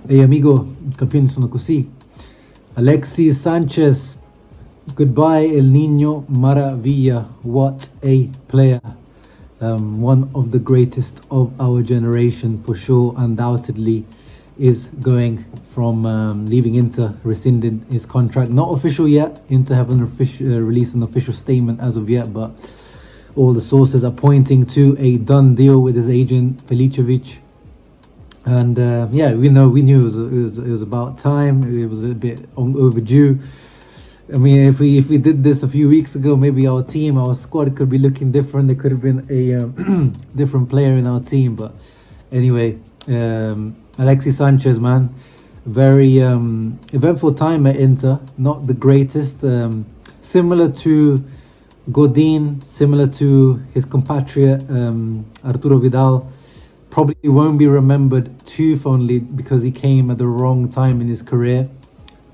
Ehi amico, i campioni sono così. Alexis Sanchez, goodbye El Niño, Maravilla, what a player. One of the greatest of our generation for sure, undoubtedly, is going from leaving Inter, rescinding his contract. Not official yet, Inter haven't released an official statement as of yet, but all the sources are pointing to a done deal with his agent, Felicevic. And yeah, we knew it was about time. It was a bit overdue. I mean, if we did this a few weeks ago, maybe our team, our squad could be looking different. There could have been a different player in our team. But anyway, Alexis Sanchez, man, very eventful time at Inter. Not the greatest. Similar to Godin, similar to his compatriot Arturo Vidal. Probably won't be remembered too fondly because he came at the wrong time in his career.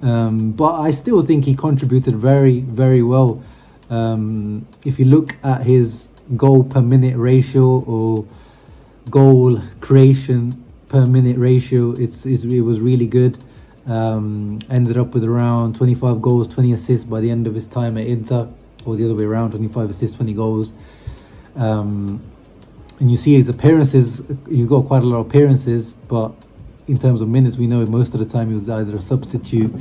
But I still think he contributed very, very well. If you look at his goal per minute ratio or goal creation per minute ratio, it was really good. Ended up with around 25 goals, 20 assists by the end of his time at Inter, or the other way around, 25 assists, 20 goals. And you see his appearances, he's got quite a lot of appearances, but in terms of minutes, we know most of the time he was either a substitute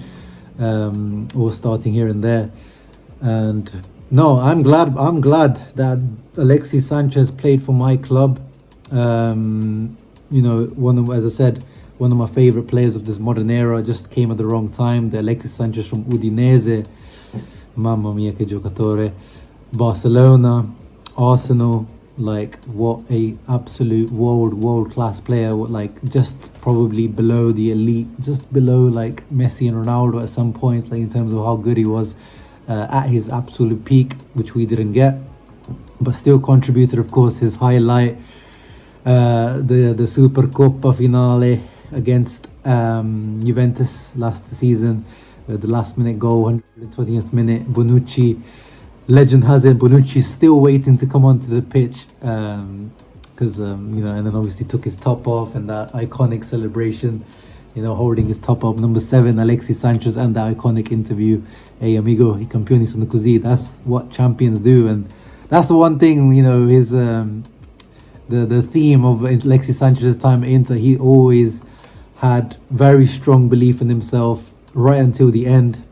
or starting here and there. And no, I'm glad that Alexis Sanchez played for my club. You know, as I said, one of my favorite players of this modern era, just came at the wrong time. The Alexis Sanchez from Udinese, mamma mia che giocatore, Barcelona, Arsenal. Like, what a absolute world class player. Like, just probably below the elite, just below like Messi and Ronaldo at some points, like in terms of how good he was at his absolute peak, which we didn't get, but still contributed, of course, his highlight, the Supercoppa finale against Juventus last season, the last minute goal, 120th minute, Bonucci. Legend has it, Bonucci is still waiting to come onto the pitch because, you know, and then obviously took his top off, and that iconic celebration, you know, holding his top up. Number 7, Alexis Sanchez, and that iconic interview, "Hey amigo, I campioni sono così." That's what champions do, and that's the one thing, you know, his the theme of Alexis Sanchez's time at Inter. He always had very strong belief in himself right until the end.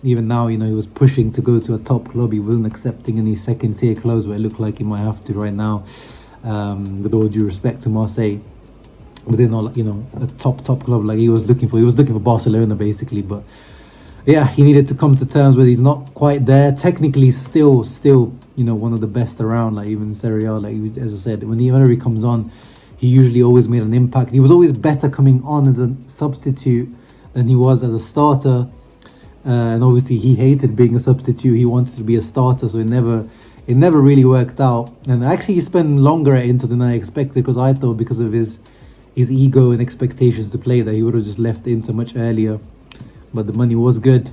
Even now, you know, he was pushing to go to a top club. He wasn't accepting any second tier clubs, where it looked like he might have to right now, with all due respect to Marseille. But they're not, you know, a top club like he was looking for. He was looking for Barcelona basically, but yeah, he needed to come to terms with he's not quite there. Technically, still, you know, one of the best around. Like even in Serie A, like as I said, whenever he comes on, he usually always made an impact. He was always better coming on as a substitute than he was as a starter. And obviously he hated being a substitute. He wanted to be a starter, so it never really worked out. And actually he spent longer at Inter than I expected, because I thought because of his ego and expectations to play that he would have just left Inter much earlier. But the money was good.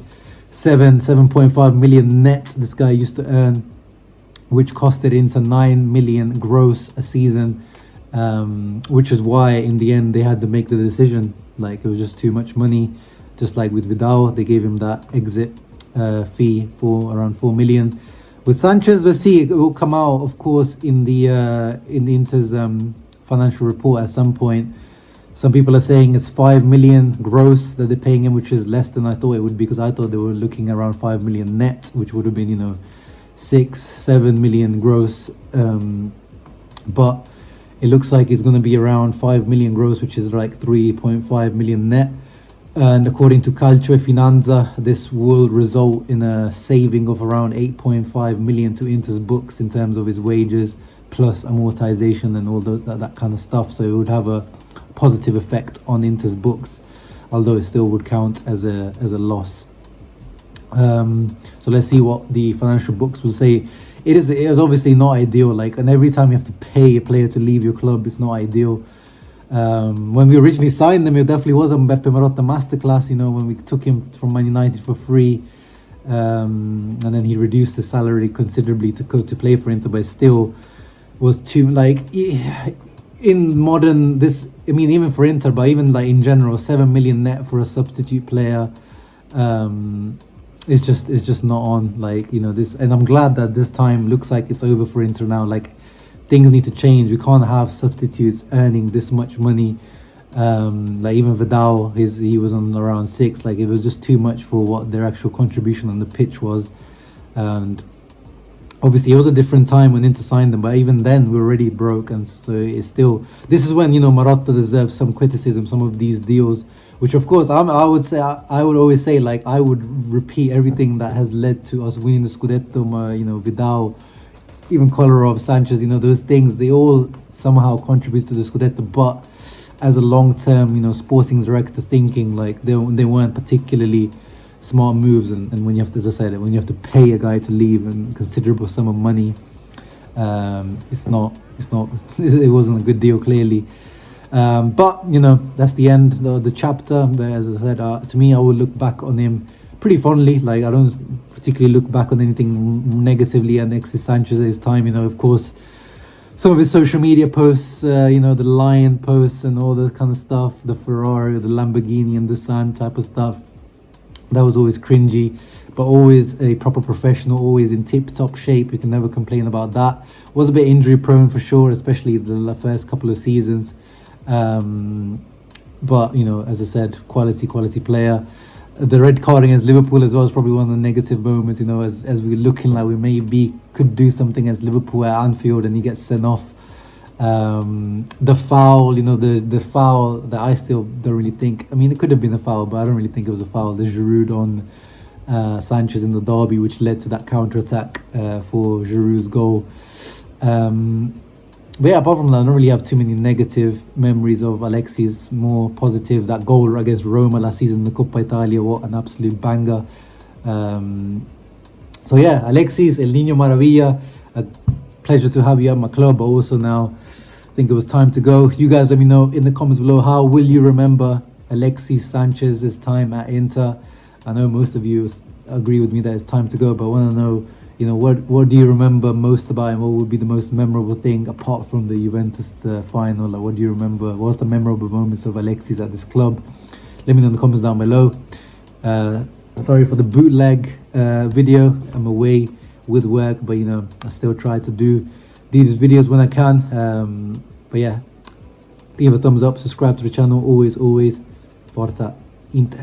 7.5 million net this guy used to earn, which costed Inter 9 million gross a season, which is why in the end they had to make the decision. Like, it was just too much money. Just like with Vidal, they gave him that exit fee for around 4 million. With Sanchez, let's see, it will come out, of course, in the Inter's financial report at some point. Some people are saying it's 5 million gross that they're paying him, which is less than I thought it would be, because I thought they were looking around 5 million net, which would have been, you know, 6-7 million gross. But it looks like it's going to be around 5 million gross, which is like 3.5 million net. And according to Calcio e Finanza, this will result in a saving of around 8.5 million to Inter's books in terms of his wages, plus amortization and all that kind of stuff. So it would have a positive effect on Inter's books, although it still would count as a loss. So let's see what the financial books will say. It is obviously not ideal. Like, and every time you have to pay a player to leave your club, it's not ideal. When we originally signed him, it definitely was a Beppe Marotta masterclass, you know, when we took him from Man United for free, and then he reduced his salary considerably to play for Inter, but it still was too, like, in modern this, I mean, even for Inter, but even like in general, 7 million net for a substitute player, it's just not on. Like, you know, this, and I'm glad that this time looks like it's over for Inter now. Like, things need to change. We can't have substitutes earning this much money. Like even Vidal, he was on around 6. Like, it was just too much for what their actual contribution on the pitch was. And obviously it was a different time when Inter signed them, but even then we were already broke. And so it's still, this is when, you know, Marotta deserves some criticism, some of these deals, which of course I would say, I would always say, like, I would repeat everything that has led to us winning the Scudetto. You know, Vidal, even Kolarov, Sanchez, you know, those things, they all somehow contribute to the Scudetto. But as a long-term, you know, sporting director thinking, like, they weren't particularly smart moves. And when you have to, as I said, when you have to pay a guy to leave and considerable sum of money, it wasn't a good deal, clearly. But, you know, that's the end, the chapter. But as I said, to me, I would look back on him pretty fondly. Like, I don't particularly look back on anything negatively at Alexis Sanchez's time. You know, of course, some of his social media posts, you know, the lion posts and all that kind of stuff, the Ferrari, the Lamborghini and the sun type of stuff, that was always cringy, but always a proper professional, always in tip-top shape. You can never complain about that. Was a bit injury prone for sure, especially the first couple of seasons. But, you know, as I said, quality player. The red card against Liverpool as well is probably one of the negative moments, you know, as we're looking like we maybe could do something against Liverpool at Anfield, and he gets sent off. The foul, you know, the foul that I still don't really think, I mean, it could have been a foul, but I don't really think it was a foul. The Giroud on Sanchez in the derby, which led to that counter-attack for Giroud's goal. But yeah, apart from that, I don't really have too many negative memories of Alexis. More positive, that goal against Roma last season in the Coppa Italia, what an absolute banger. So yeah, Alexis, El Niño Maravilla, a pleasure to have you at my club, but also now I think it was time to go. You guys let me know in the comments below, how will you remember Alexis Sanchez's time at Inter? I know most of you agree with me that it's time to go, but I want to know, you know, what do you remember most about him? What would be the most memorable thing apart from the Juventus final? Like, what do you remember? What's the memorable moments of Alexis at this club? Let me know in the comments down below. Sorry for the bootleg video. I'm away with work, but, you know, I still try to do these videos when I can. But yeah, leave a thumbs up, subscribe to the channel. Always Forza Inter.